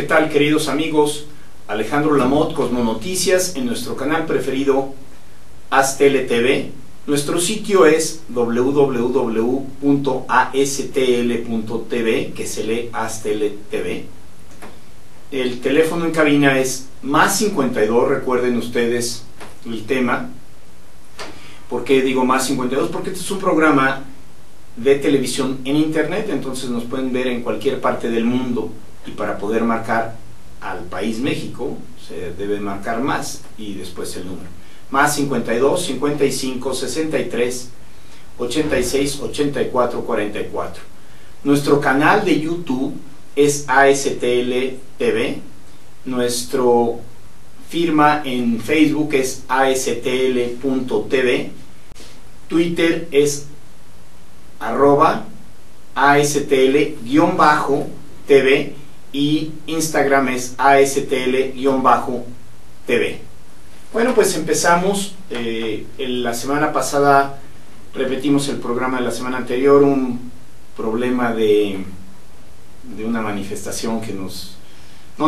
tal, queridos amigos? Alejandro Lamot, Cosmonoticias, en nuestro canal preferido AzTele TV. Nuestro sitio es www.astl.tv, que se lee AzTele TV. El teléfono en cabina es +52, recuerden ustedes el tema. ¿Por qué digo +52? Porque este es un programa de televisión en internet, entonces nos pueden ver en cualquier parte del mundo, y para poder marcar al país México se debe marcar más y después el número +52 55 63 86 84 44. Nuestro canal de YouTube es AzTele TV. Nuestro firma en Facebook es astl.tv. Twitter es @astl_tv y Instagram es astl_tv. Bueno, pues empezamos. La semana pasada repetimos el programa de la semana anterior, un problema de una manifestación que no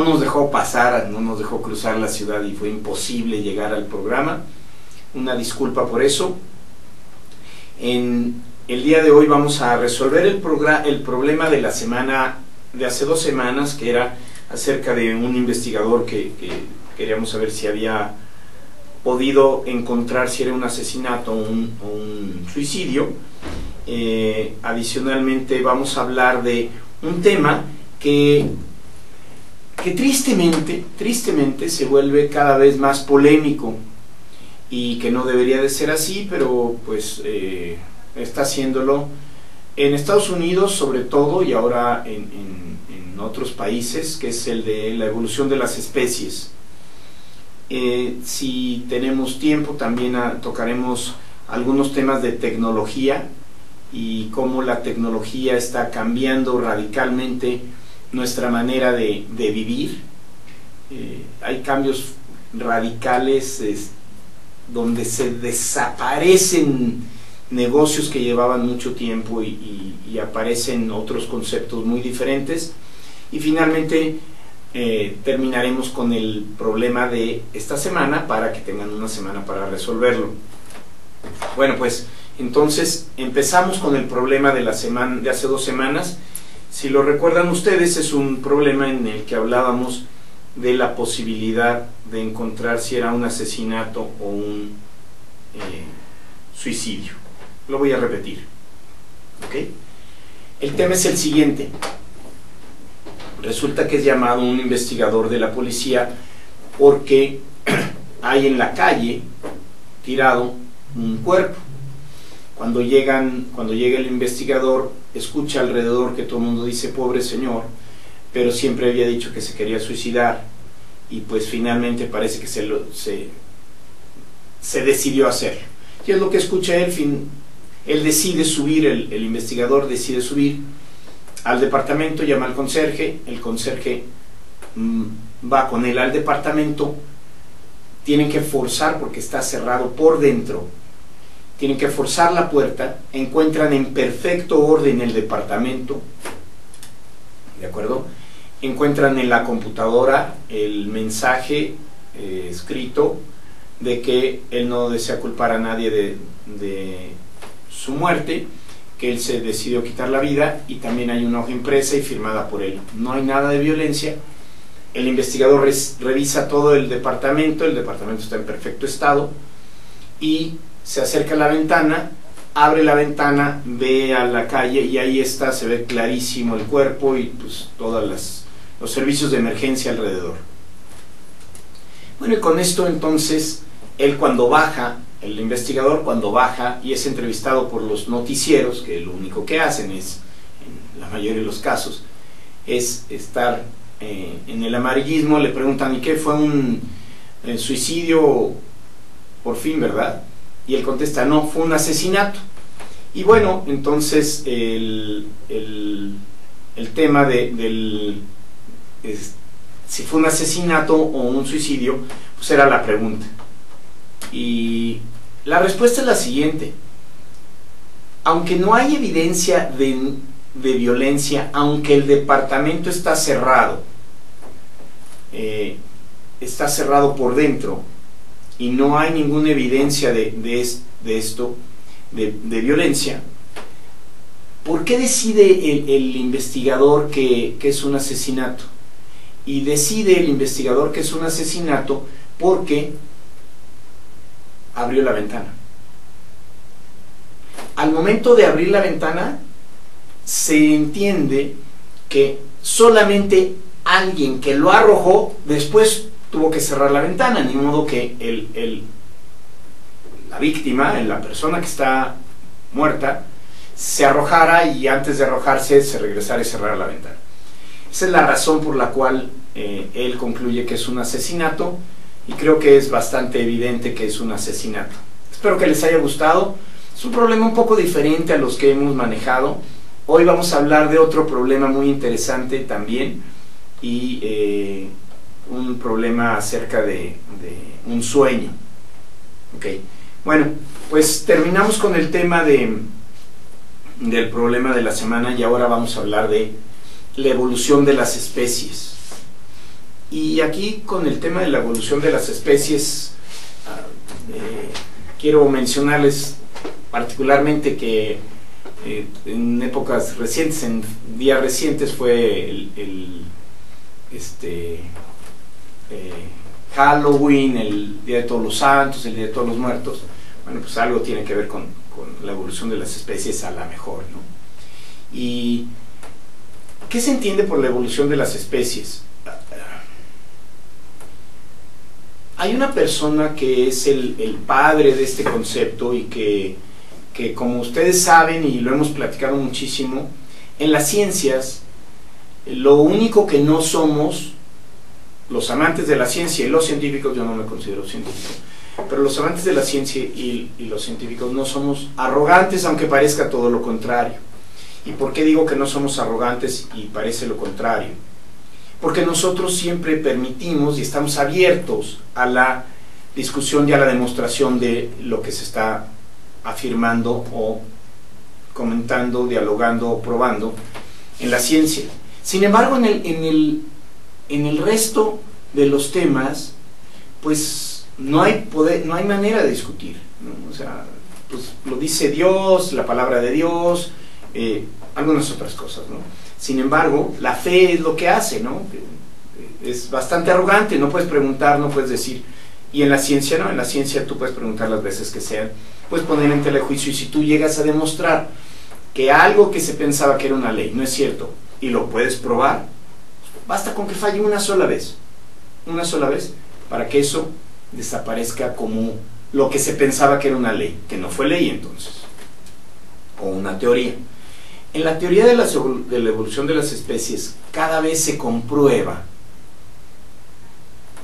nos dejó pasar, no nos dejó cruzar la ciudad y fue imposible llegar al programa. Una disculpa por eso. En el día de hoy vamos a resolver el problema de la semana de hace 2 semanas, que era acerca de un investigador que queríamos saber si había podido encontrar si era un asesinato o un suicidio. Adicionalmente vamos a hablar de un tema que tristemente se vuelve cada vez más polémico y que no debería de ser así, pero pues está haciéndolo en Estados Unidos sobre todo, y ahora en otros países, que es el de la evolución de las especies. Si tenemos tiempo también tocaremos algunos temas de tecnología y cómo la tecnología está cambiando radicalmente nuestra manera de vivir. Hay cambios radicales donde se desaparecen negocios que llevaban mucho tiempo y aparecen otros conceptos muy diferentes. Y finalmente terminaremos con el problema de esta semana para que tengan una semana para resolverlo. Bueno, pues entonces empezamos con el problema de la semana de hace 2 semanas. Si lo recuerdan ustedes, es un problema en el que hablábamos de la posibilidad de encontrar si era un asesinato o un suicidio. Lo voy a repetir, ¿ok? El tema es el siguiente. Resulta que es llamado un investigador de la policía porque hay en la calle tirado un cuerpo. Cuando llega el investigador, escucha alrededor que todo el mundo dice pobre señor, pero siempre había dicho que se quería suicidar, y pues finalmente parece que se decidió hacerlo. Y es lo que escucha él. Él decide subir, el investigador decide subir al departamento, llama al conserje, el conserje va con él al departamento. Tienen que forzar porque está cerrado por dentro. Tienen que forzar la puerta, encuentran en perfecto orden el departamento, ¿de acuerdo? Encuentran en la computadora el mensaje escrito de que él no desea culpar a nadie de su muerte, que él se decidió quitar la vida, y también hay una hoja impresa y firmada por él. No hay nada de violencia. El investigador revisa todo el departamento está en perfecto estado, y se acerca a la ventana, abre la ventana, ve a la calle y ahí está, se ve clarísimo el cuerpo y pues todos los servicios de emergencia alrededor. Bueno, y con esto entonces, el investigador cuando baja y es entrevistado por los noticieros, que lo único que hacen es, en la mayoría de los casos, es estar en el amarillismo, le preguntan, ¿y qué fue un suicidio por fin, verdad? Y él contesta, no, fue un asesinato. Y bueno, entonces el tema si fue un asesinato o un suicidio, pues era la pregunta. Y la respuesta es la siguiente: aunque no hay evidencia de violencia, aunque el departamento está cerrado, está cerrado por dentro y no hay ninguna evidencia de esto, de violencia, ¿por qué decide el investigador que es un asesinato? Y decide el investigador que es un asesinato porque abrió la ventana. Al momento de abrir la ventana, se entiende que solamente alguien que lo arrojó después tuvo que cerrar la ventana, ni modo que la víctima, la persona que está muerta, se arrojara y antes de arrojarse se regresara y cerrara la ventana. Esa es la razón por la cual él concluye que es un asesinato, y creo que es bastante evidente que es un asesinato. Espero que les haya gustado. Es un problema un poco diferente a los que hemos manejado. Hoy vamos a hablar de otro problema muy interesante también, y un problema acerca de un sueño. Okay. Bueno, pues terminamos con el tema del problema de la semana, y ahora vamos a hablar de la evolución de las especies. Y aquí, con el tema de la evolución de las especies, quiero mencionarles particularmente que en épocas recientes, en días recientes, fue Halloween, el Día de Todos los Santos, el Día de Todos los Muertos. Bueno, pues algo tiene que ver con la evolución de las especies, a la mejor, ¿no? ¿Y qué se entiende por la evolución de las especies? Hay una persona que es el padre de este concepto, y que como ustedes saben, y lo hemos platicado muchísimo, en las ciencias, lo único que no somos, los amantes de la ciencia y los científicos, yo no me considero científico, pero los amantes de la ciencia y los científicos no somos arrogantes, aunque parezca todo lo contrario. ¿Y por qué digo que no somos arrogantes y parece lo contrario? Porque nosotros siempre permitimos y estamos abiertos a la discusión y a la demostración de lo que se está afirmando o comentando, dialogando o probando en la ciencia. Sin embargo, en el resto de los temas, pues no hay manera de discutir, ¿no? O sea, pues lo dice Dios, la palabra de Dios, algunas otras cosas, ¿no? Sin embargo, la fe es lo que hace, ¿no? Es bastante arrogante, no puedes preguntar, no puedes decir. Y en la ciencia no, en la ciencia tú puedes preguntar las veces que sean, puedes poner en tela de juicio, y si tú llegas a demostrar que algo que se pensaba que era una ley no es cierto, y lo puedes probar, basta con que falle una sola vez, para que eso desaparezca como lo que se pensaba que era una ley, que no fue ley entonces, o una teoría. En la teoría de la evolución de las especies, cada vez se comprueba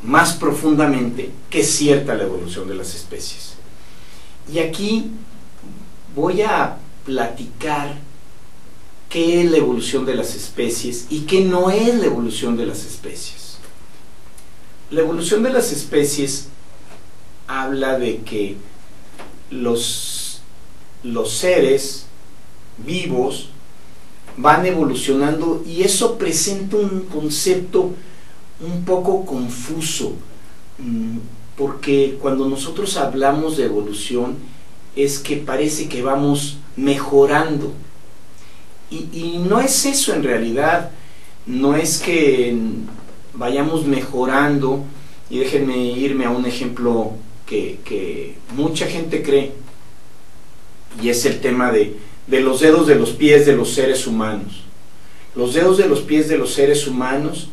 más profundamente que es cierta la evolución de las especies. Y aquí voy a platicar qué es la evolución de las especies y qué no es la evolución de las especies. La evolución de las especies habla de que los seres vivos van evolucionando, y eso presenta un concepto un poco confuso, porque cuando nosotros hablamos de evolución es que parece que vamos mejorando, y no es eso en realidad. No es que vayamos mejorando. Y déjenme irme a un ejemplo que mucha gente cree, y es el tema de los dedos de los pies de los seres humanos. Los dedos de los pies de los seres humanos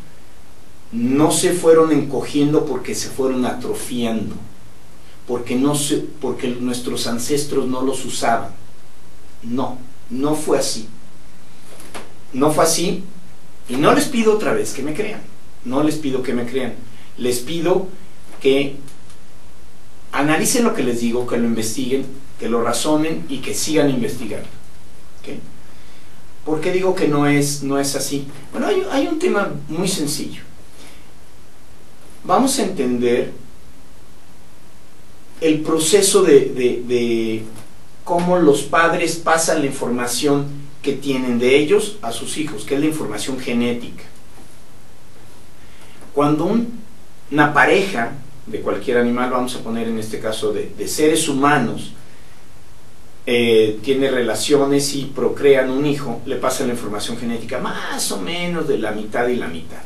no se fueron encogiendo porque se fueron atrofiando, porque nuestros ancestros no los usaban. No fue así. No fue así, y no les pido otra vez que me crean. No les pido que me crean. Les pido que analicen lo que les digo, que lo investiguen, que lo razonen y que sigan investigando. ¿Okay? ¿Por qué digo que no es así? Bueno, hay un tema muy sencillo. Vamos a entender el proceso de cómo los padres pasan la información que tienen de ellos a sus hijos, que es la información genética. Cuando una pareja de cualquier animal, vamos a poner en este caso de seres humanos, tiene relaciones y procrean un hijo, le pasan la información genética más o menos de la mitad y la mitad.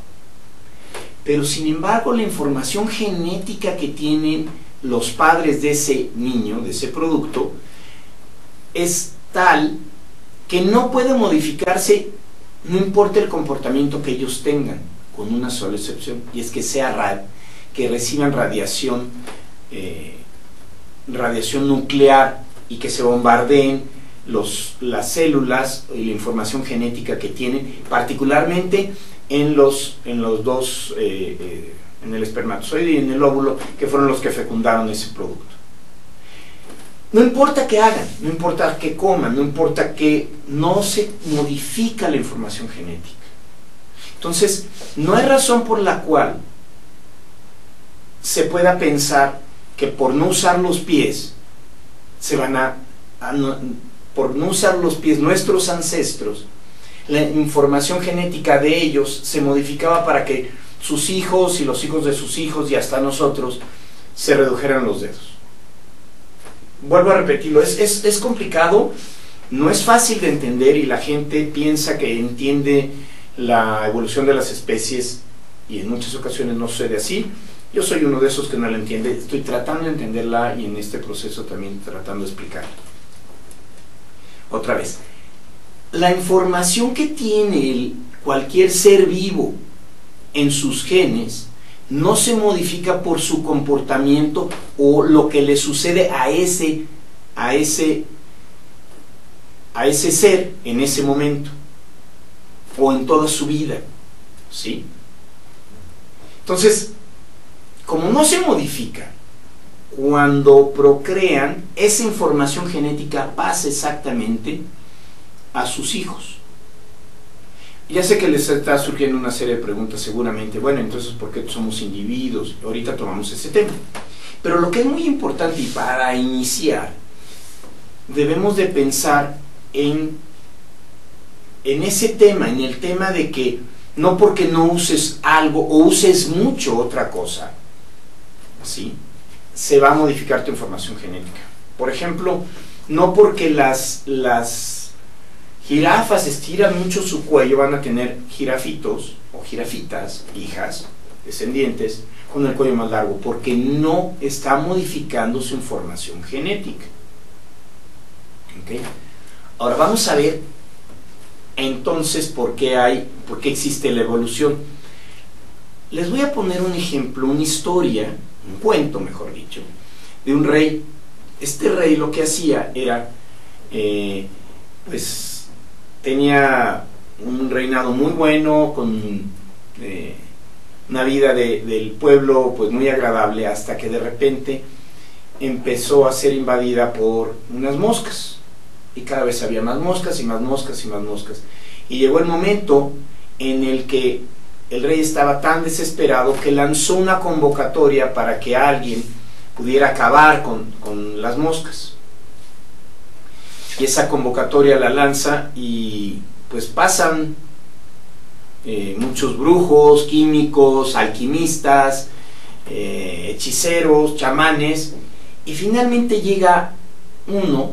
Pero sin embargo, la información genética que tienen los padres de ese niño, de ese producto, es tal que no puede modificarse, no importa el comportamiento que ellos tengan, con una sola excepción, y es que que reciban radiación nuclear y que se bombardeen las células y la información genética que tienen, particularmente en los dos, en el espermatozoide y en el óvulo, que fueron los que fecundaron ese producto. No importa qué hagan, no importa qué coman, no importa que no se modifica la información genética. Entonces, no hay razón por la cual se pueda pensar que por no usar los pies por no usar los pies nuestros ancestros, la información genética de ellos se modificaba para que sus hijos y los hijos de sus hijos y hasta nosotros se redujeran los dedos. Vuelvo a repetirlo, es complicado, no es fácil de entender, y la gente piensa que entiende la evolución de las especies y en muchas ocasiones no sucede así. Yo soy uno de esos que no la entiende, estoy tratando de entenderla y en este proceso también tratando de explicarla. Otra vez, la información que tiene cualquier ser vivo en sus genes no se modifica por su comportamiento o lo que le sucede a ese ser en ese momento o en toda su vida, ¿sí? Entonces, como no se modifica, cuando procrean, esa información genética pasa exactamente a sus hijos. Ya sé que les está surgiendo una serie de preguntas seguramente. Bueno, entonces, ¿por qué somos individuos? Ahorita tomamos ese tema. Pero lo que es muy importante, y para iniciar, debemos de pensar en ese tema, en el tema de que no porque no uses algo o uses mucho otra cosa, ¿sí?, se va a modificar tu información genética. Por ejemplo, no porque las jirafas estiran mucho su cuello van a tener jirafitos o jirafitas, hijas, descendientes, con el cuello más largo, porque no está modificando su información genética. ¿Okay? Ahora vamos a ver entonces por qué existe la evolución. Les voy a poner un ejemplo, una historia, un cuento mejor dicho, de un rey. Este rey lo que hacía era, pues tenía un reinado muy bueno, con una vida del pueblo pues muy agradable, hasta que de repente empezó a ser invadida por unas moscas, y cada vez había más moscas y más moscas y más moscas, y llegó el momento en el que el rey estaba tan desesperado que lanzó una convocatoria para que alguien pudiera acabar con las moscas. Y esa convocatoria la lanza y pues pasan muchos brujos, químicos, alquimistas, hechiceros, chamanes, y finalmente llega uno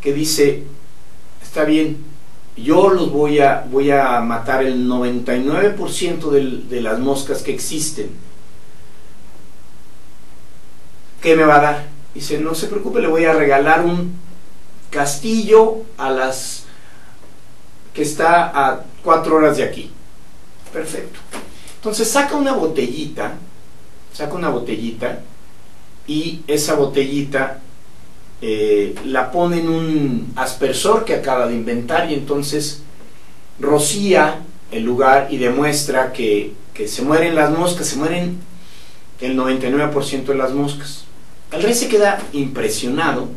que dice: está bien, yo los voy a matar el 99% de las moscas que existen. ¿Qué me va a dar? Dice: no se preocupe, le voy a regalar un castillo que está a 4 horas de aquí. Perfecto. Entonces saca una botellita, y esa botellita la pone en un aspersor que acaba de inventar, y entonces rocía el lugar y demuestra que se mueren las moscas, se mueren el 99% de las moscas. El rey se queda impresionado,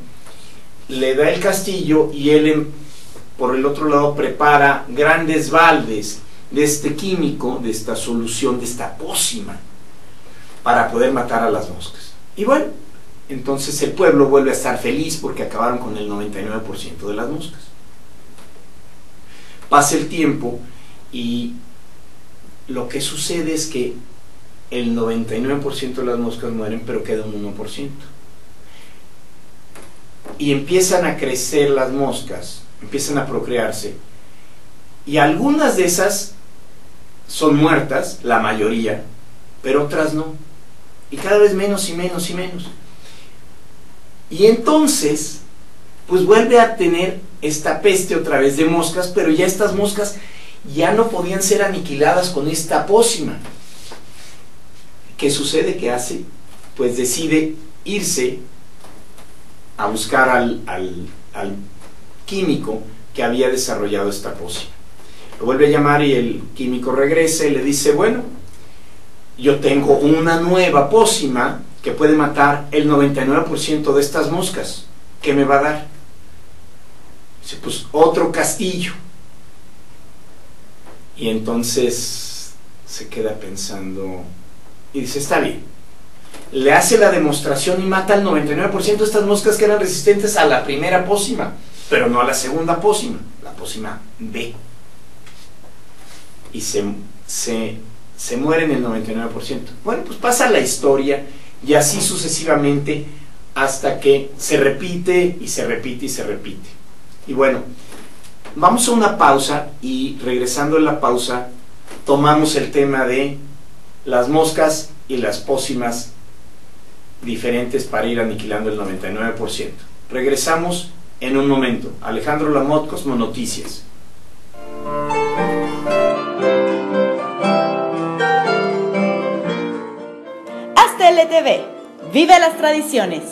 le da el castillo y él por el otro lado prepara grandes baldes de este químico, de esta solución, de esta pócima, para poder matar a las moscas. Y bueno, entonces el pueblo vuelve a estar feliz porque acabaron con el 99% de las moscas. Pasa el tiempo y lo que sucede es que el 99% de las moscas mueren, pero queda un 1%. Y empiezan a crecer las moscas, empiezan a procrearse, y algunas de esas son muertas, la mayoría, pero otras no. Y cada vez menos y menos y menos. Y entonces, pues vuelve a tener esta peste otra vez de moscas, pero ya estas moscas ya no podían ser aniquiladas con esta pócima. ¿Qué sucede? ¿Qué hace? Pues decide irse a buscar al químico que había desarrollado esta pócima. Lo vuelve a llamar y el químico regresa y le dice, bueno, yo tengo una nueva pócima que puede matar el 99% de estas moscas. ¿Qué me va a dar? Dice, pues otro castillo. Y entonces se queda pensando y dice, está bien. Le hace la demostración y mata al 99% de estas moscas que eran resistentes a la primera pócima, pero no a la segunda pócima, la pócima B. Y se mueren el 99%. Bueno, pues pasa la historia y así sucesivamente hasta que se repite y se repite y se repite. Y bueno, vamos a una pausa y regresando a la pausa tomamos el tema de las moscas y las pócimas diferentes para ir aniquilando el 99%. Regresamos en un momento. Alejandro Lamotte, Cosmonoticias. Hasta LTV. Vive las tradiciones.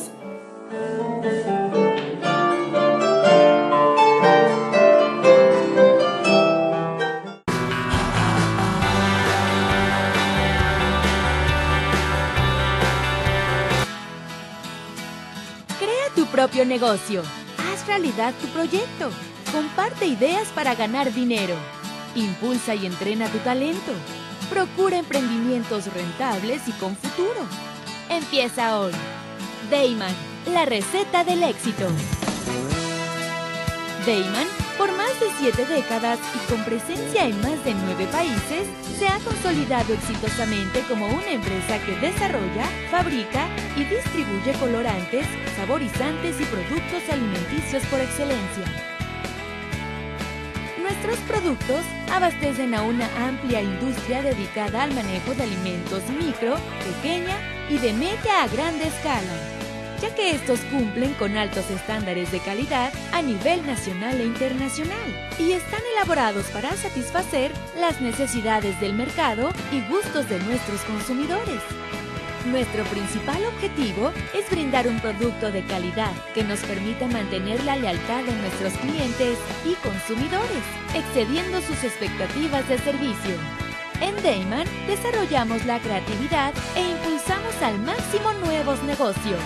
Crea tu propio negocio. Haz realidad tu proyecto. Comparte ideas para ganar dinero. Impulsa y entrena tu talento. Procura emprendimientos rentables y con futuro. Empieza hoy. Dayman, la receta del éxito. Dayman, por más de 7 décadas y con presencia en más de 9 países, se ha consolidado exitosamente como una empresa que desarrolla, fabrica y distribuye colorantes, saborizantes y productos alimenticios por excelencia. Nuestros productos abastecen a una amplia industria dedicada al manejo de alimentos micro, pequeña y de media a grande escala, ya que estos cumplen con altos estándares de calidad a nivel nacional e internacional y están elaborados para satisfacer las necesidades del mercado y gustos de nuestros consumidores. Nuestro principal objetivo es brindar un producto de calidad que nos permita mantener la lealtad de nuestros clientes y consumidores, excediendo sus expectativas de servicio. En Dayman desarrollamos la creatividad e impulsamos al máximo nuevos negocios.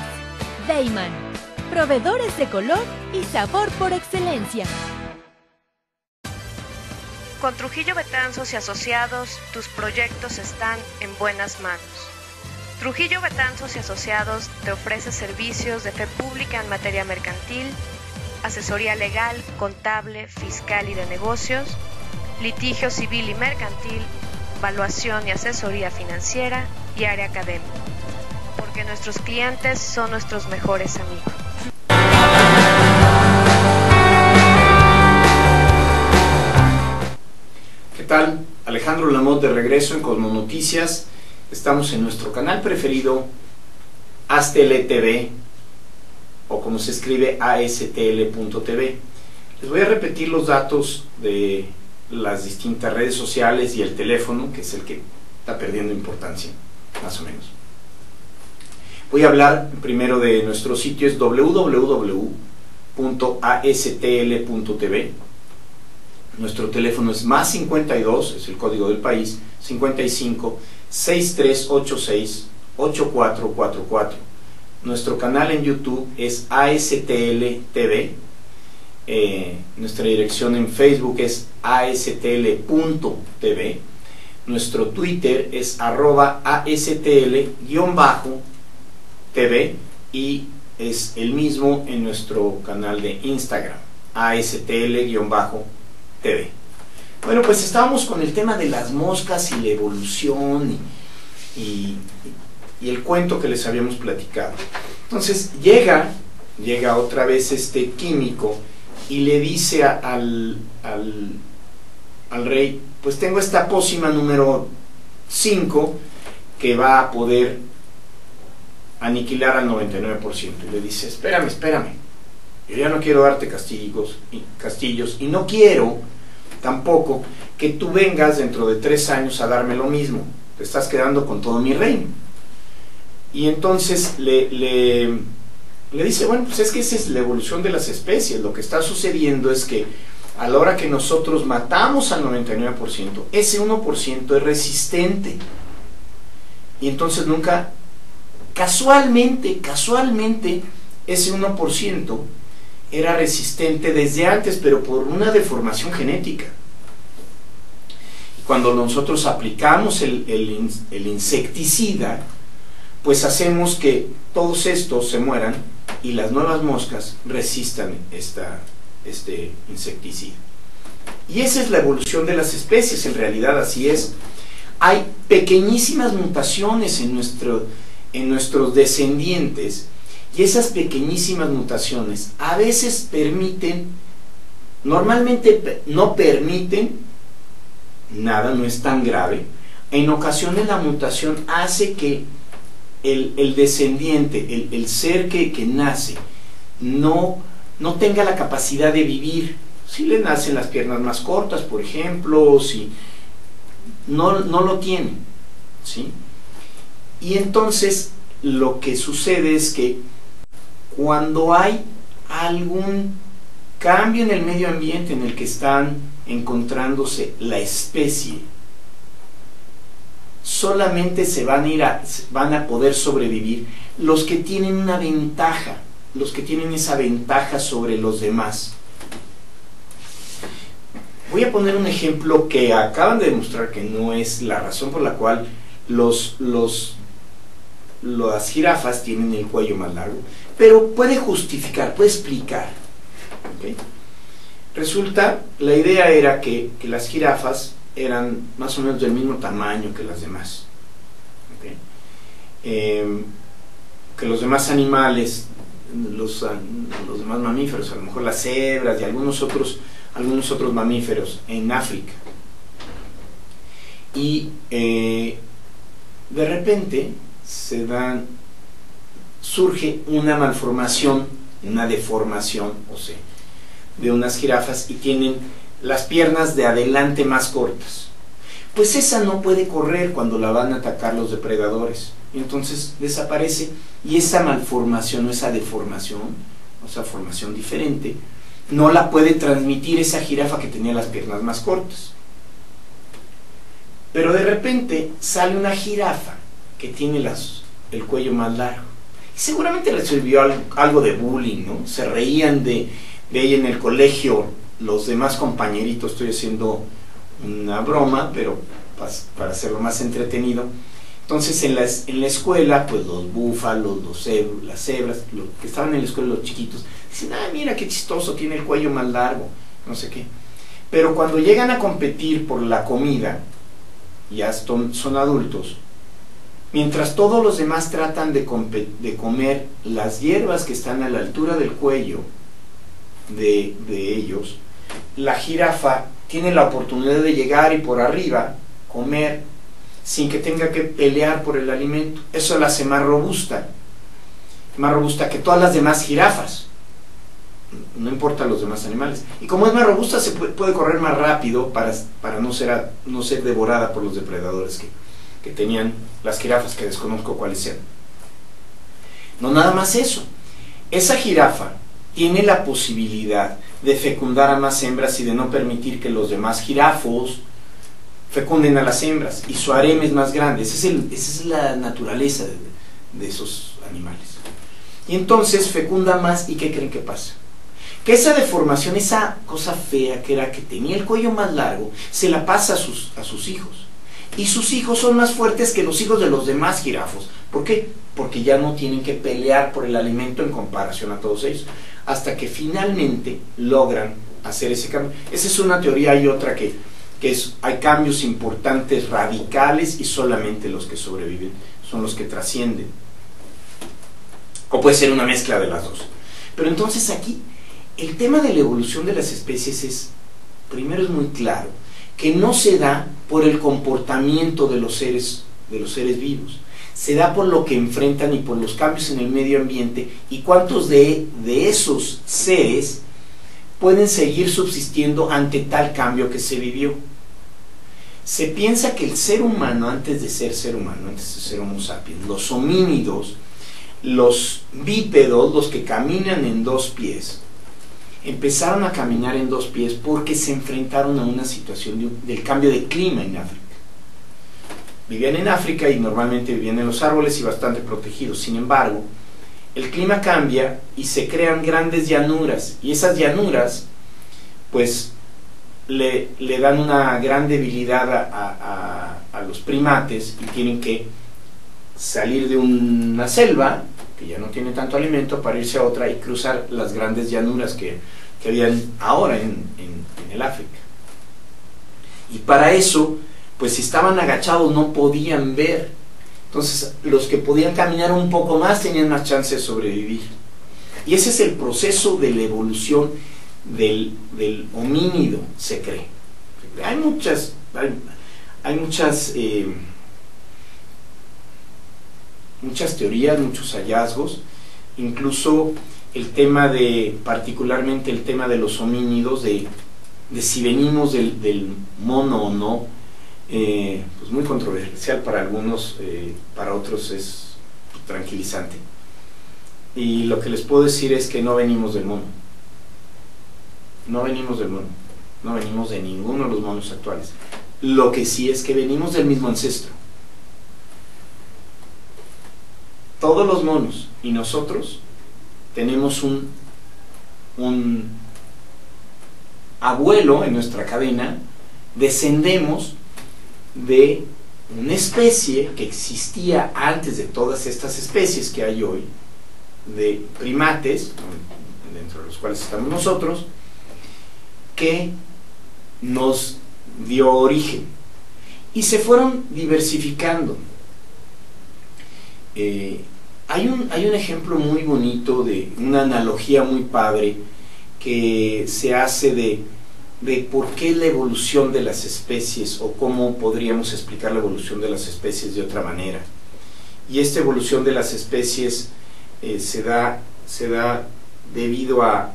Dayman, proveedores de color y sabor por excelencia. Con Trujillo Betanzos y Asociados, tus proyectos están en buenas manos. Trujillo Betanzos y Asociados te ofrece servicios de fe pública en materia mercantil, asesoría legal, contable, fiscal y de negocios, litigio civil y mercantil, evaluación y asesoría financiera y área académica, porque nuestros clientes son nuestros mejores amigos. ¿Qué tal? Alejandro Lamotte de regreso en Cosmonoticias. Estamos en nuestro canal preferido, ASTL.TV, o como se escribe, ASTL.TV. Les voy a repetir los datos de las distintas redes sociales y el teléfono, que es el que está perdiendo importancia, más o menos. Voy a hablar primero de nuestro sitio, es www.astl.tv. Nuestro teléfono es más 52, es el código del país, 55 6386 8444. Nuestro canal en YouTube es ASTL TV. Nuestra dirección en Facebook es astl.tv. Nuestro Twitter es @astl_TV y es el mismo en nuestro canal de Instagram, astl_TV. Bueno, pues estábamos con el tema de las moscas y la evolución y el cuento que les habíamos platicado. Entonces llega otra vez este químico y le dice al rey, pues tengo esta pócima número 5 que va a poder aniquilar al 99%. Y le dice, espérame, yo ya no quiero darte castillos y no quiero tampoco que tú vengas dentro de 3 años a darme lo mismo, te estás quedando con todo mi reino. Y entonces le dice, bueno, pues es que esa es la evolución de las especies, lo que está sucediendo es que a la hora que nosotros matamos al 99%, ese 1% es resistente. Y entonces nunca, casualmente, ese 1% era resistente desde antes, pero por una deformación genética. Cuando nosotros aplicamos el insecticida, pues hacemos que todos estos se mueran y las nuevas moscas resistan este insecticida. Y esa es la evolución de las especies, en realidad así es. Hay pequeñísimas mutaciones en nuestros descendientes, y esas pequeñísimas mutaciones a veces permiten, normalmente no permiten nada, no es tan grave. En ocasiones la mutación hace que el descendiente, el ser que nace, no tenga la capacidad de vivir. Si le nacen las piernas más cortas, por ejemplo, si no lo tiene, ¿sí? Y entonces lo que sucede es que cuando hay algún cambio en el medio ambiente en el que están encontrándose la especie, solamente van a poder sobrevivir los que tienen una ventaja, los que tienen esa ventaja sobre los demás. Voy a poner un ejemplo que acaban de demostrar que no es la razón por la cual las jirafas tienen el cuello más largo, pero puede justificar, puede explicar. ¿Okay? Resulta, la idea era que las jirafas eran más o menos del mismo tamaño que las demás. ¿Okay? Que los demás animales, los demás mamíferos, a lo mejor las cebras y algunos otros mamíferos en África. Y de repente surge una malformación, una deformación, o sea, de unas jirafas, y tienen las piernas de adelante más cortas. Pues esa no puede correr cuando la van a atacar los depredadores, y entonces desaparece, y esa malformación o esa deformación, o esa formación diferente, no la puede transmitir esa jirafa que tenía las piernas más cortas. Pero de repente sale una jirafa que tiene el cuello más largo. Y seguramente recibió algo de bullying, ¿no? Se reían de ella en el colegio, los demás compañeritos. Estoy haciendo una broma, pero para hacerlo más entretenido. Entonces en la escuela, pues los búfalos, las cebras, los que estaban en la escuela, los chiquitos, dicen, ah, mira qué chistoso, tiene el cuello más largo, no sé qué. Pero cuando llegan a competir por la comida, ya son adultos, mientras todos los demás tratan de comer las hierbas que están a la altura del cuello de ellos, la jirafa tiene la oportunidad de llegar y por arriba comer sin que tenga que pelear por el alimento. Eso la hace más robusta que todas las demás jirafas, no importa los demás animales. Y como es más robusta, se puede correr más rápido para no ser devorada por los depredadores que tenían las jirafas, que desconozco cuáles sean. No nada más eso, esa jirafa tiene la posibilidad de fecundar a más hembras y de no permitir que los demás jirafos fecunden a las hembras, y su harem es más grande. Esa es la naturaleza de esos animales. Y entonces fecunda más, ¿y qué creen que pasa? Que esa deformación, esa cosa fea que era que tenía el cuello más largo, se la pasa a sus hijos. Y sus hijos son más fuertes que los hijos de los demás jirafos. ¿Por qué? Porque ya no tienen que pelear por el alimento en comparación a todos ellos, hasta que finalmente logran hacer ese cambio. Esa es una teoría. Hay otra que hay cambios importantes, radicales, y solamente los que sobreviven son los que trascienden. O puede ser una mezcla de las dos. Pero entonces aquí, el tema de la evolución de las especies primero es muy claro, que no se da por el comportamiento de los seres vivos, se da por lo que enfrentan y por los cambios en el medio ambiente, y cuántos de esos seres pueden seguir subsistiendo ante tal cambio que se vivió. Se piensa que el ser humano, antes de ser ser humano, antes de ser Homo sapiens, los homínidos, los bípedos, los que caminan en dos pies, empezaron a caminar en dos pies porque se enfrentaron a una situación del cambio de clima en África. Vivían en África y normalmente vivían en los árboles y bastante protegidos. Sin embargo, el clima cambia y se crean grandes llanuras, y esas llanuras pues le dan una gran debilidad a los primates, y tienen que salir de una selva que ya no tiene tanto alimento para irse a otra y cruzar las grandes llanuras que habían ahora en el África. Y para eso, pues si estaban agachados no podían ver. Entonces los que podían caminar un poco más tenían más chance de sobrevivir. Y ese es el proceso de la evolución del homínido, se cree. Hay muchas teorías, muchos hallazgos, incluso particularmente el tema de los homínidos, de si venimos del mono o no, pues muy controversial para algunos, para otros es tranquilizante. Y lo que les puedo decir es que no venimos del mono. No venimos del mono. No venimos de ninguno de los monos actuales. Lo que sí es que venimos del mismo ancestro. Todos los monos y nosotros tenemos un abuelo en nuestra cadena. Descendemos de una especie que existía antes de todas estas especies que hay hoy, de primates, dentro de los cuales estamos nosotros, que nos dio origen y se fueron diversificando. Hay un ejemplo muy bonito, de una analogía muy padre que se hace de por qué la evolución de las especies, o cómo podríamos explicar la evolución de las especies de otra manera. Y esta evolución de las especies se da debido a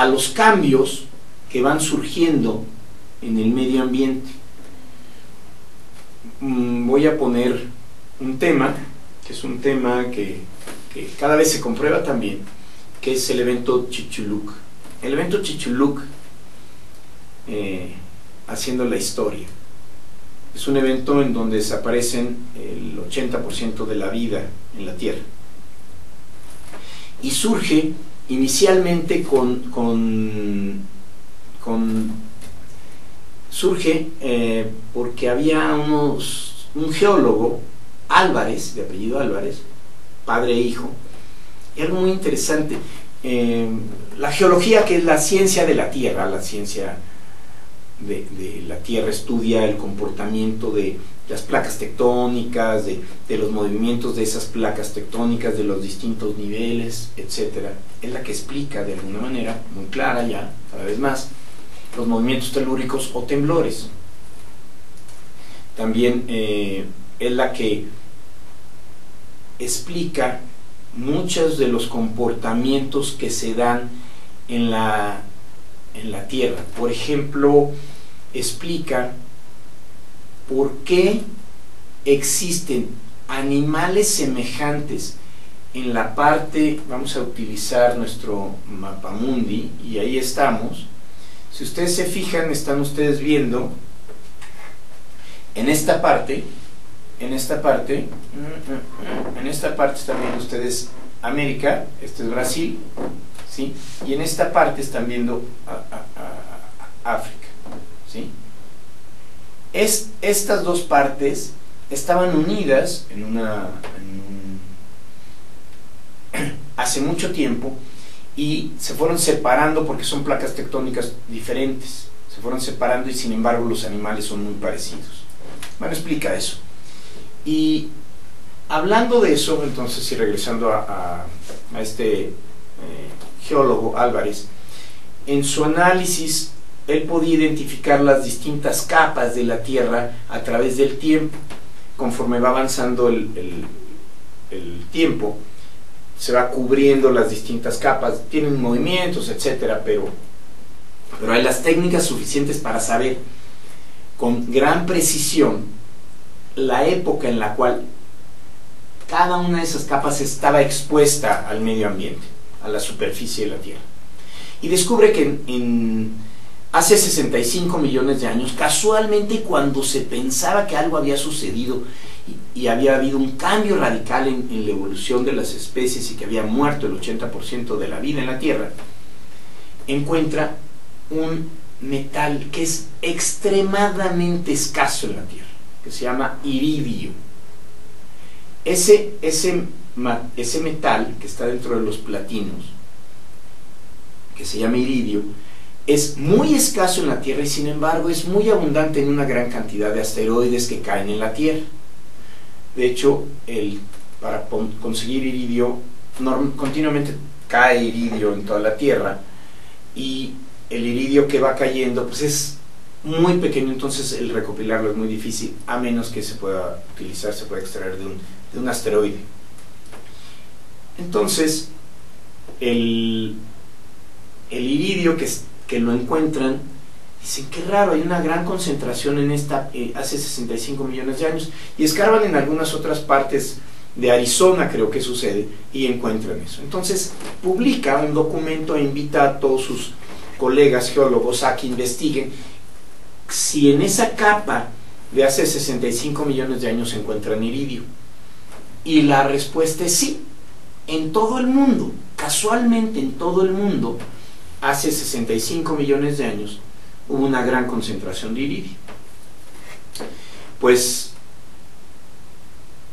los cambios que van surgiendo en el medio ambiente. Voy a poner un tema, que es un tema que cada vez se comprueba también, que es el evento Chicxulub. El evento Chicxulub, haciendo la historia, es un evento en donde desaparecen el 80% de la vida en la Tierra. Y surge inicialmente porque había un geólogo, Álvarez, de apellido Álvarez, padre e hijo, y algo muy interesante. La geología, que es la ciencia de la Tierra, la ciencia de la Tierra, estudia el comportamiento de las placas tectónicas, de los movimientos de esas placas tectónicas, de los distintos niveles, etc. Es la que explica de alguna manera muy clara ya, cada vez más, los movimientos telúricos o temblores. También es la que explica muchos de los comportamientos que se dan en la Tierra. Por ejemplo, explica por qué existen animales semejantes en la parte, vamos a utilizar nuestro mapamundi, y ahí estamos. Si ustedes se fijan, están ustedes viendo en esta parte están viendo ustedes América, este es Brasil, ¿sí? Y en esta parte están viendo África, ¿sí? Estas dos partes estaban unidas hace mucho tiempo, y se fueron separando porque son placas tectónicas diferentes, se fueron separando y sin embargo los animales son muy parecidos. Bueno, explica eso. Y hablando de eso, entonces, y regresando a este geólogo Álvarez, en su análisis él podía identificar las distintas capas de la Tierra a través del tiempo. Conforme va avanzando el tiempo, se va cubriendo las distintas capas, tienen movimientos, etcétera, pero hay las técnicas suficientes para saber con gran precisión la época en la cual cada una de esas capas estaba expuesta al medio ambiente, a la superficie de la Tierra. Y descubre que hace 65 millones de años, casualmente cuando se pensaba que algo había sucedido y había habido un cambio radical en la evolución de las especies y que había muerto el 80% de la vida en la Tierra, encuentra un metal que es extremadamente escaso en la Tierra, que se llama iridio. Ese metal que está dentro de los platinos, que se llama iridio, es muy escaso en la Tierra y sin embargo es muy abundante en una gran cantidad de asteroides que caen en la Tierra. De hecho, para conseguir iridio, continuamente cae iridio en toda la Tierra, y el iridio que va cayendo pues es muy pequeño, entonces el recopilarlo es muy difícil, a menos que se pueda utilizar, se pueda extraer de un asteroide. Entonces, el iridio que lo encuentran, dicen que raro, hay una gran concentración en esta hace 65 millones de años, y escarban en algunas otras partes de Arizona, creo que sucede, y encuentran eso. Entonces publica un documento e invita a todos sus colegas geólogos a que investiguen si en esa capa de hace 65 millones de años se encuentran iridio. Y la respuesta es sí. En todo el mundo, casualmente en todo el mundo, hace 65 millones de años hubo una gran concentración de iridio. Pues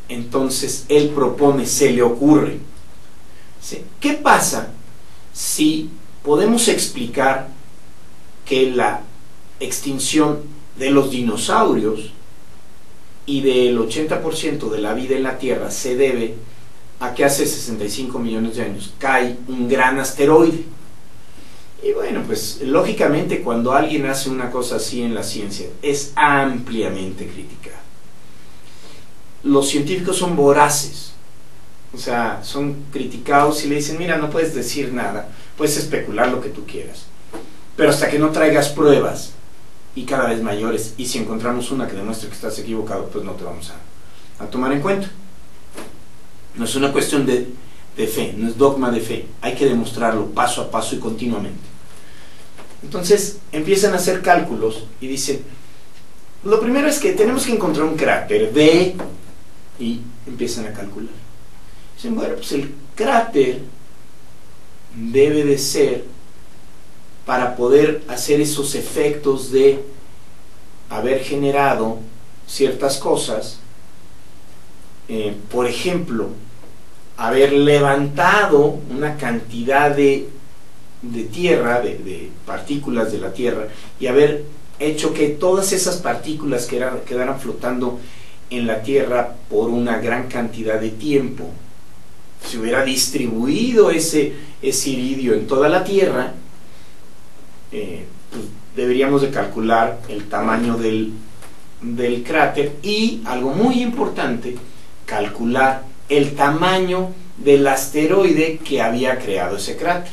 entonces él propone, se le ocurre, ¿qué pasa si podemos explicar que la extinción de los dinosaurios y del 80% de la vida en la Tierra se debe a que hace 65 millones de años cae un gran asteroide? Y bueno, pues lógicamente cuando alguien hace una cosa así en la ciencia es ampliamente criticado. Los científicos son voraces, o sea, son criticados y le dicen, mira, no puedes decir nada, puedes especular lo que tú quieras, pero hasta que no traigas pruebas, y cada vez mayores, y si encontramos una que demuestre que estás equivocado, pues no te vamos a tomar en cuenta. No es una cuestión de fe, no es dogma de fe, hay que demostrarlo paso a paso y continuamente. Entonces empiezan a hacer cálculos y dicen, lo primero es que tenemos que encontrar un cráter de, y empiezan a calcular. Dicen, bueno, pues el cráter debe de ser, para poder hacer esos efectos de haber generado ciertas cosas, por ejemplo, haber levantado una cantidad de tierra, de partículas de la Tierra, y haber hecho que todas esas partículas quedaran flotando en la Tierra por una gran cantidad de tiempo. Si hubiera distribuido ese iridio en toda la Tierra, pues deberíamos de calcular el tamaño del cráter y, algo muy importante, calcular el tamaño del asteroide que había creado ese cráter.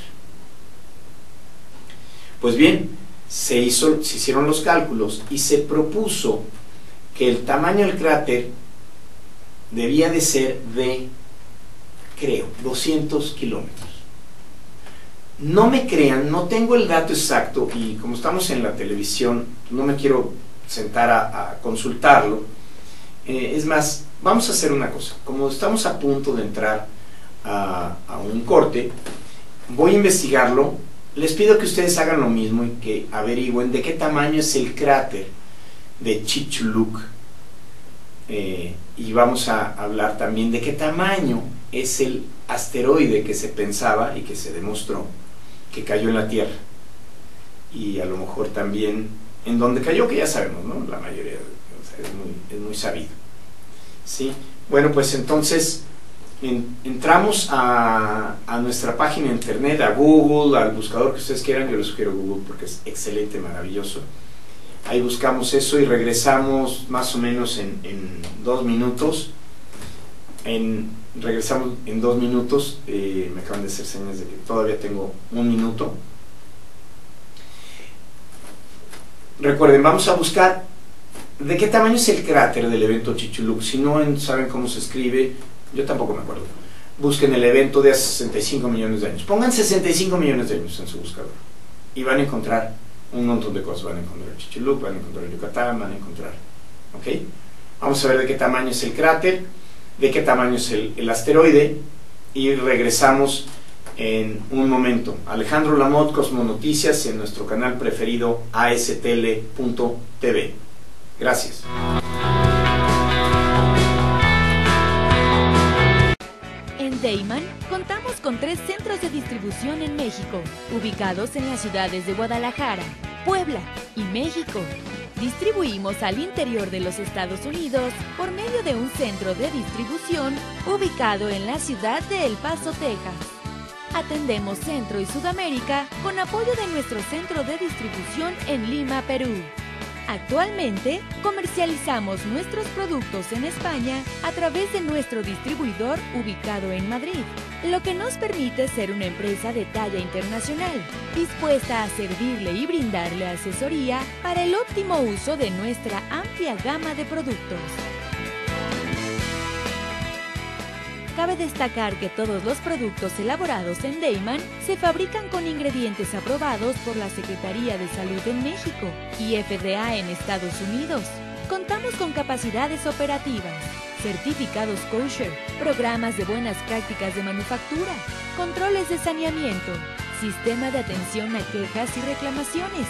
Pues bien, se hicieron los cálculos y se propuso que el tamaño del cráter debía de ser de, creo, 200 kilómetros. No me crean, no tengo el dato exacto, y como estamos en la televisión, no me quiero sentar a consultarlo. Es más, vamos a hacer una cosa. Como estamos a punto de entrar a un corte, voy a investigarlo. Les pido que ustedes hagan lo mismo y que averigüen de qué tamaño es el cráter de Chicxulub. Y vamos a hablar también de qué tamaño es el asteroide que se pensaba y que se demostró que cayó en la Tierra. y a lo mejor también en dónde cayó, que ya sabemos, ¿no? La mayoría, o sea, es muy sabido. ¿Sí? Bueno, pues entonces entramos a nuestra página de internet, a Google, al buscador que ustedes quieran. Yo les sugiero Google porque es excelente, maravilloso. Ahí buscamos eso y regresamos más o menos en 2 minutos. Regresamos en 2 minutos. Me acaban de hacer señas de que todavía tengo 1 minuto. Recuerden, vamos a buscar de qué tamaño es el cráter del evento Chicxulub. Si no saben cómo se escribe, yo tampoco me acuerdo. Busquen el evento de hace 65 millones de años. Pongan 65 millones de años en su buscador y van a encontrar un montón de cosas. Van a encontrar Chicxulub, van a encontrar Yucatán, van a encontrar, ¿ok? Vamos a ver de qué tamaño es el cráter, de qué tamaño es el asteroide, y regresamos en un momento. Alejandro Lamotte, Cosmonoticias, en nuestro canal preferido ASTL.tv. Gracias. En Dayman contamos con 3 centros de distribución en México, ubicados en las ciudades de Guadalajara, Puebla y México. Distribuimos al interior de los Estados Unidos por medio de un centro de distribución ubicado en la ciudad de El Paso, Texas. Atendemos Centro y Sudamérica con apoyo de nuestro centro de distribución en Lima, Perú. Actualmente comercializamos nuestros productos en España a través de nuestro distribuidor ubicado en Madrid, lo que nos permite ser una empresa de talla internacional, dispuesta a servirle y brindarle asesoría para el óptimo uso de nuestra amplia gama de productos. Cabe destacar que todos los productos elaborados en Dayman se fabrican con ingredientes aprobados por la Secretaría de Salud en México y FDA en Estados Unidos. Contamos con capacidades operativas, certificados kosher, programas de buenas prácticas de manufactura, controles de saneamiento, sistema de atención a quejas y reclamaciones,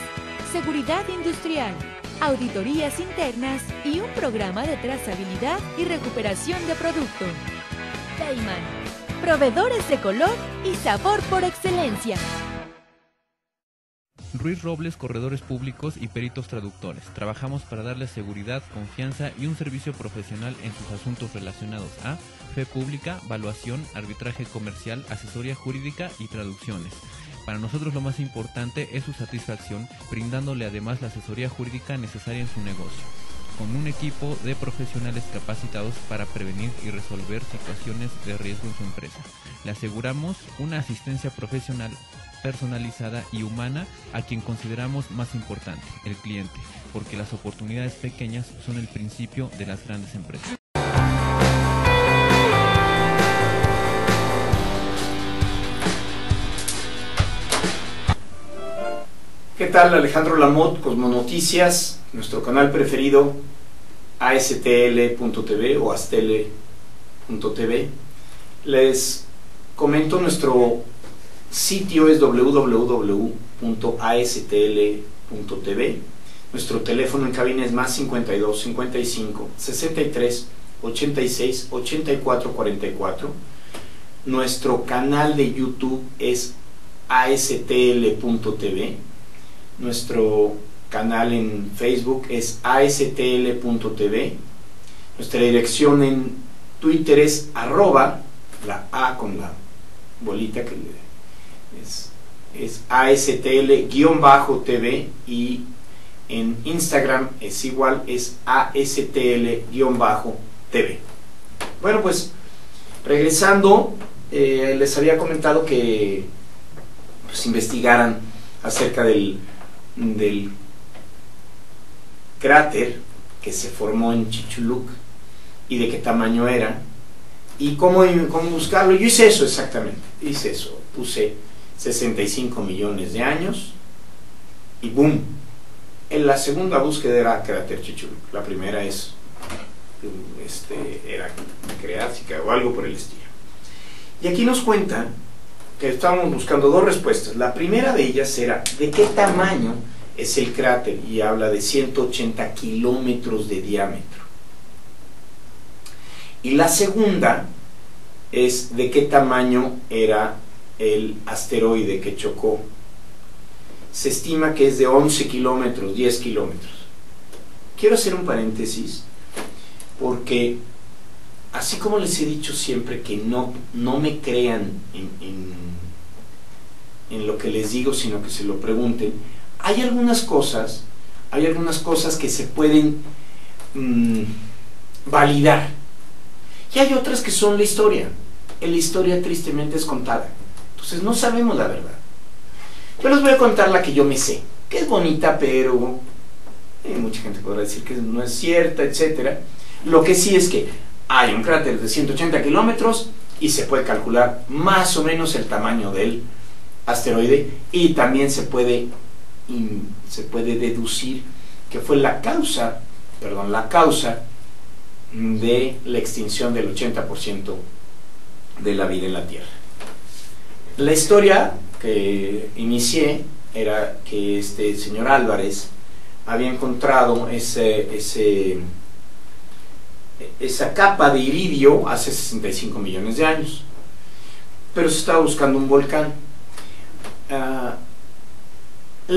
seguridad industrial, auditorías internas y un programa de trazabilidad y recuperación de producto. Dayman, proveedores de color y sabor por excelencia. Ruiz Robles, corredores públicos y peritos traductores. Trabajamos para darles seguridad, confianza y un servicio profesional en sus asuntos relacionados a fe pública, valuación, arbitraje comercial, asesoría jurídica y traducciones. Para nosotros lo más importante es su satisfacción, brindándole además la asesoría jurídica necesaria en su negocio, con un equipo de profesionales capacitados para prevenir y resolver situaciones de riesgo en su empresa. Le aseguramos una asistencia profesional, personalizada y humana a quien consideramos más importante, el cliente, porque las oportunidades pequeñas son el principio de las grandes empresas. ¿Qué tal? Alejandro Lamotte, Cosmonoticias, nuestro canal preferido, ASTL.tv o ASTL.tv. Les comento, nuestro sitio es www.astl.tv. Nuestro teléfono en cabina es más 52 55 63 86 84 44. Nuestro canal de YouTube es ASTL.tv. Nuestro canal en Facebook es ASTL.tv. Nuestra dirección en Twitter es @ la A con la bolita que es ASTL-TV, y en Instagram es igual, es ASTL-TV. Bueno, pues regresando, les había comentado que pues investigaran acerca del cráter que se formó en Chicxulub y de qué tamaño era y cómo buscarlo. Yo hice eso exactamente, puse 65 millones de años y ¡boom! En la segunda búsqueda era cráter Chicxulub, la primera era Cretácica o algo por el estilo. Y aquí nos cuenta que estábamos buscando 2 respuestas. La primera de ellas era ¿de qué tamaño es el cráter? Y habla de 180 kilómetros de diámetro. Y la segunda es ¿de qué tamaño era el asteroide que chocó? se estima que es de 11 kilómetros, 10 kilómetros. Quiero hacer un paréntesis porque así como les he dicho siempre que no me crean en lo que les digo, sino que se lo pregunten, hay algunas cosas que se pueden validar, y hay otras que son la historia. La historia tristemente es contada, entonces no sabemos la verdad. Yo les voy a contar la que yo me sé, que es bonita, pero mucha gente podrá decir que no es cierta, etcétera. Lo que sí es que hay un cráter de 180 kilómetros y se puede calcular más o menos el tamaño del asteroide, y también se puede deducir que fue la causa de la extinción del 80% de la vida en la Tierra. La historia que inicié era que este señor Álvarez había encontrado esa capa de iridio hace 65 millones de años, pero se estaba buscando un volcán. La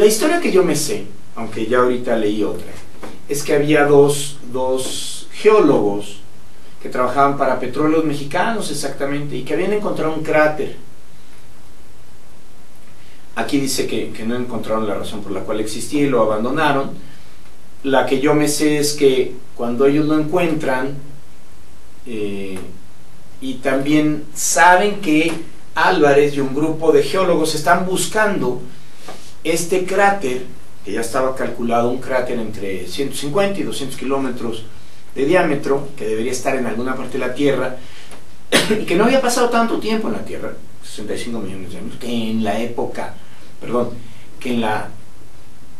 historia que yo me sé, aunque ya ahorita leí otra, es que había dos geólogos que trabajaban para Petróleos Mexicanos exactamente, y que habían encontrado un cráter. Aquí dice que no encontraron la razón por la cual existía y lo abandonaron. La que yo me sé es que cuando ellos lo encuentran, y también saben que Álvarez y un grupo de geólogos están buscando este cráter, que ya estaba calculado, un cráter entre 150 y 200 kilómetros de diámetro, que debería estar en alguna parte de la Tierra, y que no había pasado tanto tiempo en la Tierra, 65 millones de años, que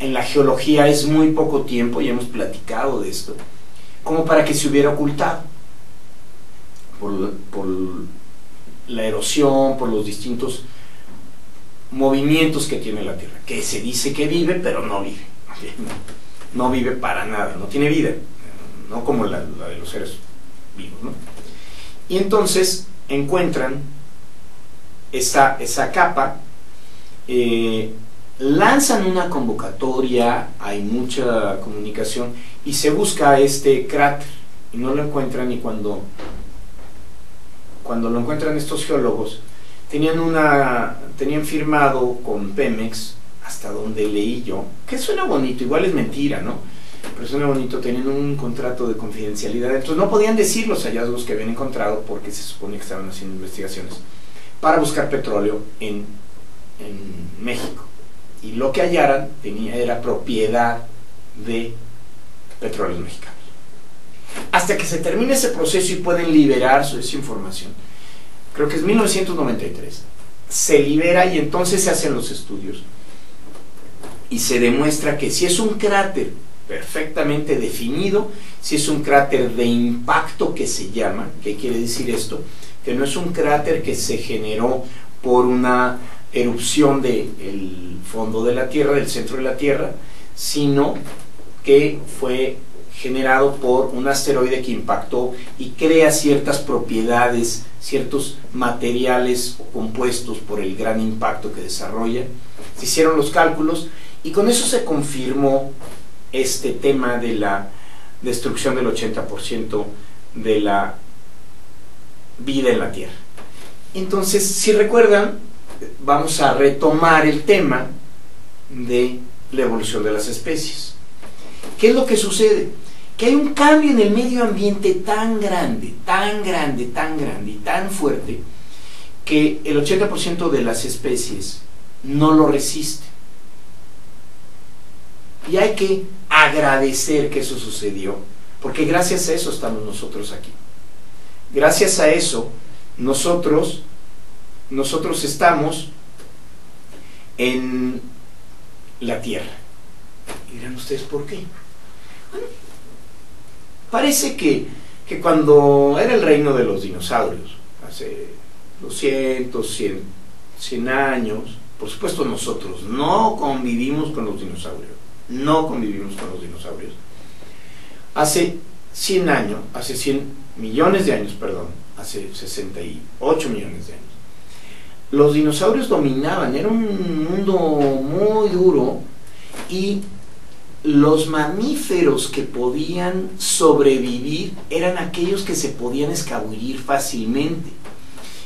en la geología es muy poco tiempo, y hemos platicado de esto, como para que se hubiera ocultado por la erosión, por los distintos movimientos que tiene la Tierra, que se dice que vive, pero no vive, no vive para nada, no tiene vida, no como la de los seres vivos, ¿no? Y entonces encuentran esa capa, lanzan una convocatoria, hay mucha comunicación, y se busca este cráter, y no lo encuentran. Y cuando lo encuentran estos geólogos, tenían firmado con Pemex, hasta donde leí yo, que suena bonito, igual es mentira, ¿no? Pero suena bonito, tenían un contrato de confidencialidad, entonces no podían decir los hallazgos que habían encontrado, porque se supone que estaban haciendo investigaciones para buscar petróleo en México, y lo que hallaran era propiedad de Petróleos Mexicanos. Hasta que se termine ese proceso y pueden liberar esa información, creo que es 1993, se libera, y entonces se hacen los estudios y se demuestra que si es un cráter perfectamente definido, si es un cráter de impacto, que se llama. ¿Qué quiere decir esto? Que no es un cráter que se generó por una erupción del fondo de la Tierra, del centro de la Tierra, sino que fue generado por un asteroide que impactó y crea ciertas propiedades, ciertos materiales compuestos por el gran impacto que desarrolla. Se hicieron los cálculos y con eso se confirmó este tema de la destrucción del 80% de la vida en la Tierra. Entonces, si recuerdan, vamos a retomar el tema de la evolución de las especies. ¿Qué es lo que sucede? Que hay un cambio en el medio ambiente tan grande y tan fuerte, que el 80% de las especies no lo resiste. Y hay que agradecer que eso sucedió, porque gracias a eso estamos nosotros aquí. Gracias a eso nosotros estamos en la Tierra. Y dirán ustedes, ¿por qué? Bueno, parece que cuando era el reino de los dinosaurios, hace 200, 100 años, por supuesto nosotros no convivimos con los dinosaurios, hace 100 millones de años, hace 68 millones de años, los dinosaurios dominaban, era un mundo muy duro, y los mamíferos que podían sobrevivir eran aquellos que se podían escabullir fácilmente.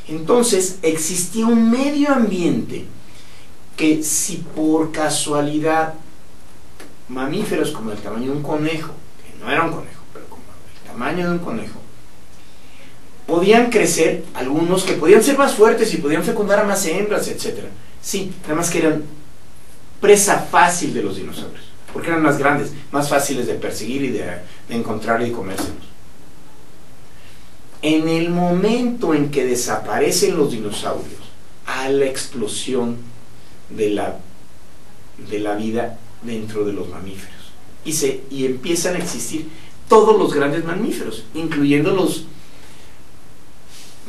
Entonces existía un medio ambiente que, si por casualidad mamíferos como el tamaño de un conejo, que no era un conejo, pero como el tamaño de un conejo, podían crecer, algunos que podían ser más fuertes y podían fecundar a más hembras, etc. Sí, nada más que eran presa fácil de los dinosaurios, porque eran más grandes, más fáciles de perseguir y de encontrar y de comérselos. En el momento en que desaparecen los dinosaurios, a la explosión de la vida dentro de los mamíferos, y empiezan a existir todos los grandes mamíferos, incluyendo los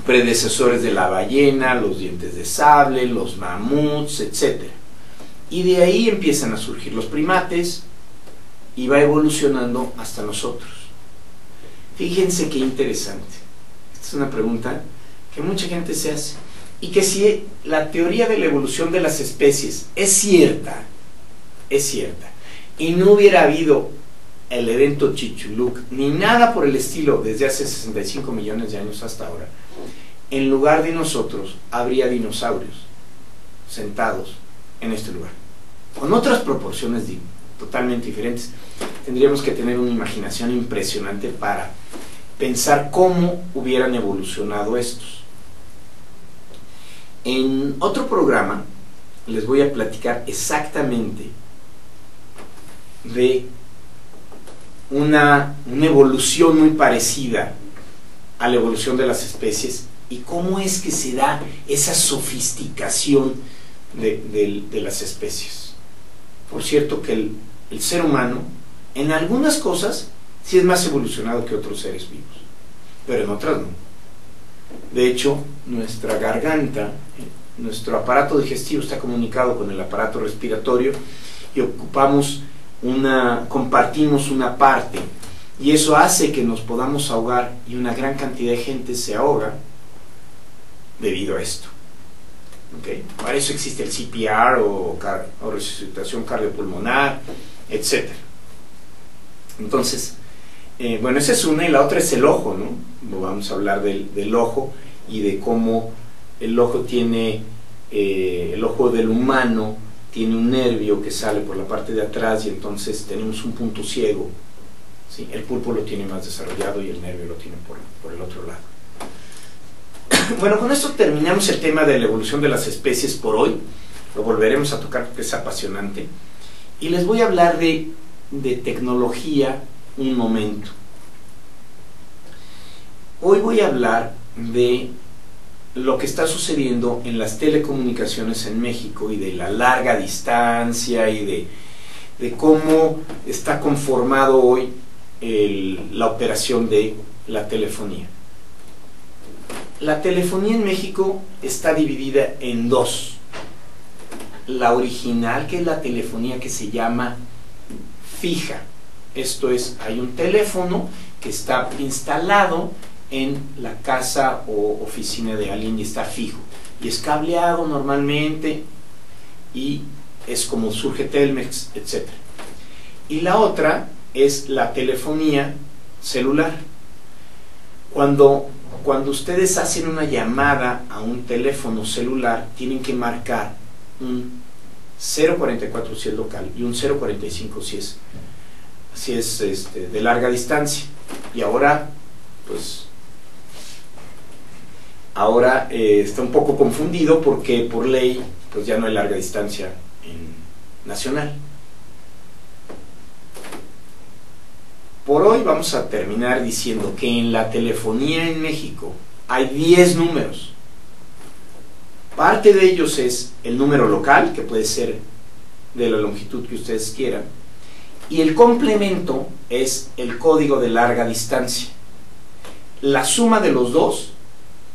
predecesores de la ballena, los dientes de sable, los mamuts, etc. Y de ahí empiezan a surgir los primates y va evolucionando hasta nosotros. Fíjense qué interesante. Esta es una pregunta que mucha gente se hace. Y que si la teoría de la evolución de las especies es cierta, y no hubiera habido el evento Chicxulub, ni nada por el estilo desde hace 65 millones de años hasta ahora, en lugar de nosotros habría dinosaurios sentados en este lugar, con otras proporciones totalmente diferentes. Tendríamos que tener una imaginación impresionante para pensar cómo hubieran evolucionado estos. En otro programa les voy a platicar exactamente de una evolución muy parecida a la evolución de las especies y cómo es que se da esa sofisticación de las especies. Por cierto que el ser humano en algunas cosas sí es más evolucionado que otros seres vivos, pero en otras no. De hecho, nuestra garganta, nuestro aparato digestivo está comunicado con el aparato respiratorio y compartimos una parte, y eso hace que nos podamos ahogar, y una gran cantidad de gente se ahoga debido a esto. ¿Okay? Para eso existe el CPR o resucitación cardiopulmonar, etc. Entonces, bueno, esa es una, y la otra es el ojo, ¿no? Vamos a hablar del ojo y de cómo el ojo tiene, el ojo del humano tiene un nervio que sale por la parte de atrás, y entonces tenemos un punto ciego, ¿sí? El pulpo lo tiene más desarrollado y el nervio lo tiene por el otro lado. Bueno, con esto terminamos el tema de la evolución de las especies por hoy. Lo volveremos a tocar porque es apasionante. Y les voy a hablar de tecnología un momento. Hoy voy a hablar de lo que está sucediendo en las telecomunicaciones en México, y de la larga distancia, y de cómo está conformado hoy la operación de la telefonía. La telefonía en México está dividida en dos. La original, que es la telefonía que se llama fija. Esto es, hay un teléfono que está instalado en la casa o oficina de alguien y está fijo. Y es cableado normalmente, y es como surge Telmex, etc. Y la otra es la telefonía celular. Cuando ustedes hacen una llamada a un teléfono celular, tienen que marcar un 044 si es local y un 045 si es de larga distancia. Y ahora, pues, está un poco confundido porque por ley, pues ya no hay larga distancia nacional. Por hoy vamos a terminar diciendo que en la telefonía en México hay 10 números. Parte de ellos es el número local, que puede ser de la longitud que ustedes quieran, y el complemento es el código de larga distancia. La suma de los dos,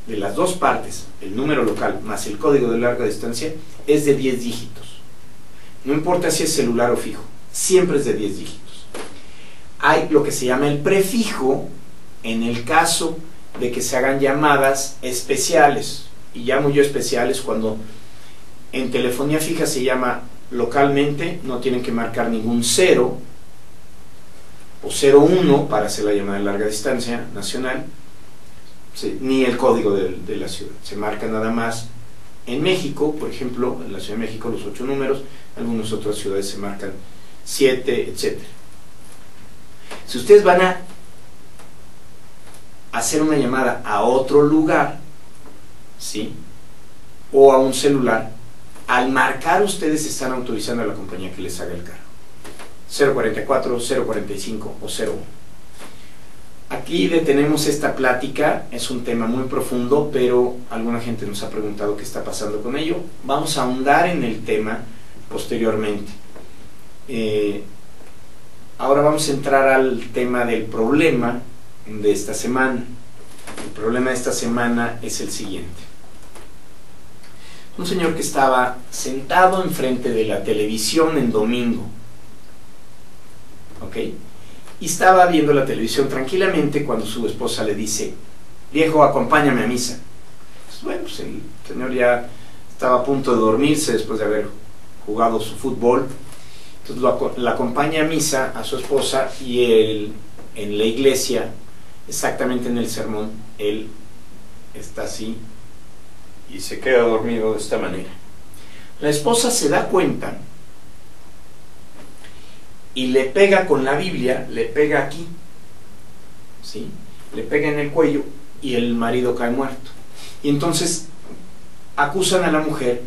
de las dos partes, el número local más el código de larga distancia, es de 10 dígitos. No importa si es celular o fijo, siempre es de 10 dígitos. Hay lo que se llama el prefijo en el caso de que se hagan llamadas especiales, y llamo yo especial, es cuando en telefonía fija se llama localmente, no tienen que marcar ningún 0 o 01 para hacer la llamada de larga distancia nacional, ni el código de la ciudad, se marca nada más. En México, por ejemplo, en la Ciudad de México los 8 números, en algunas otras ciudades se marcan 7, etc. Si ustedes van a hacer una llamada a otro lugar, ¿sí?, o a un celular, al marcar ustedes están autorizando a la compañía que les haga el cargo. 044, 045 o 01. Aquí detenemos esta plática, es un tema muy profundo, pero alguna gente nos ha preguntado qué está pasando con ello. Vamos a ahondar en el tema posteriormente. Ahora vamos a entrar al tema del problema de esta semana. El problema de esta semana es el siguiente. Un señor que estaba sentado enfrente de la televisión en domingo, ¿ok?, y estaba viendo la televisión tranquilamente cuando su esposa le dice: viejo, acompáñame a misa. Pues, bueno, pues el señor ya estaba a punto de dormirse después de haber jugado su fútbol. Entonces la acompaña a misa a su esposa, y él, en la iglesia, exactamente en el sermón, él está así y se queda dormido de esta manera. La esposa se da cuenta y le pega con la Biblia, le pega aquí, ¿sí?, le pega en el cuello, y el marido cae muerto. Y entonces acusan a la mujer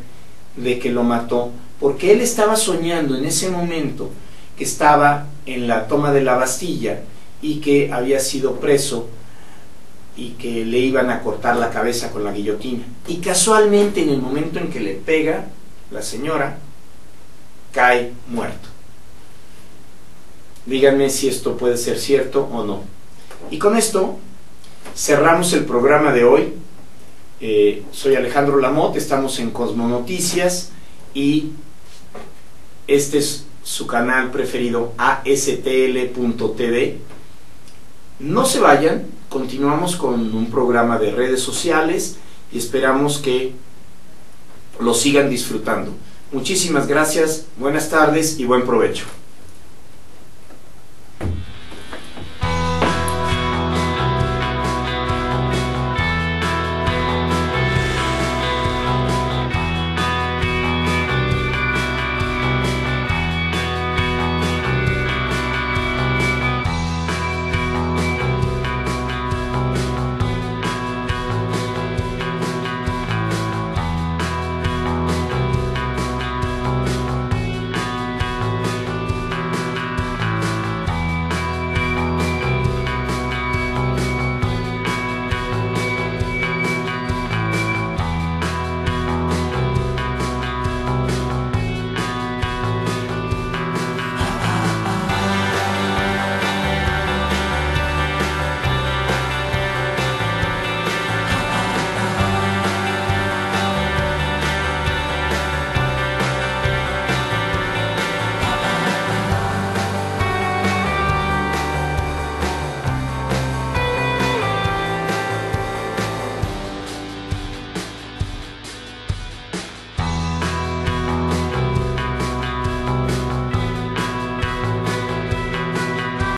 de que lo mató porque él estaba soñando en ese momento que estaba en la toma de la Bastilla y que había sido preso y que le iban a cortar la cabeza con la guillotina. Y casualmente, en el momento en que le pega, la señora cae muerto. Díganme si esto puede ser cierto o no. Y con esto cerramos el programa de hoy. Soy Alejandro Lamotte, estamos en Cosmo Noticias y este es su canal preferido, ASTL.tv. No se vayan, continuamos con un programa de redes sociales y esperamos que lo sigan disfrutando. Muchísimas gracias, buenas tardes y buen provecho.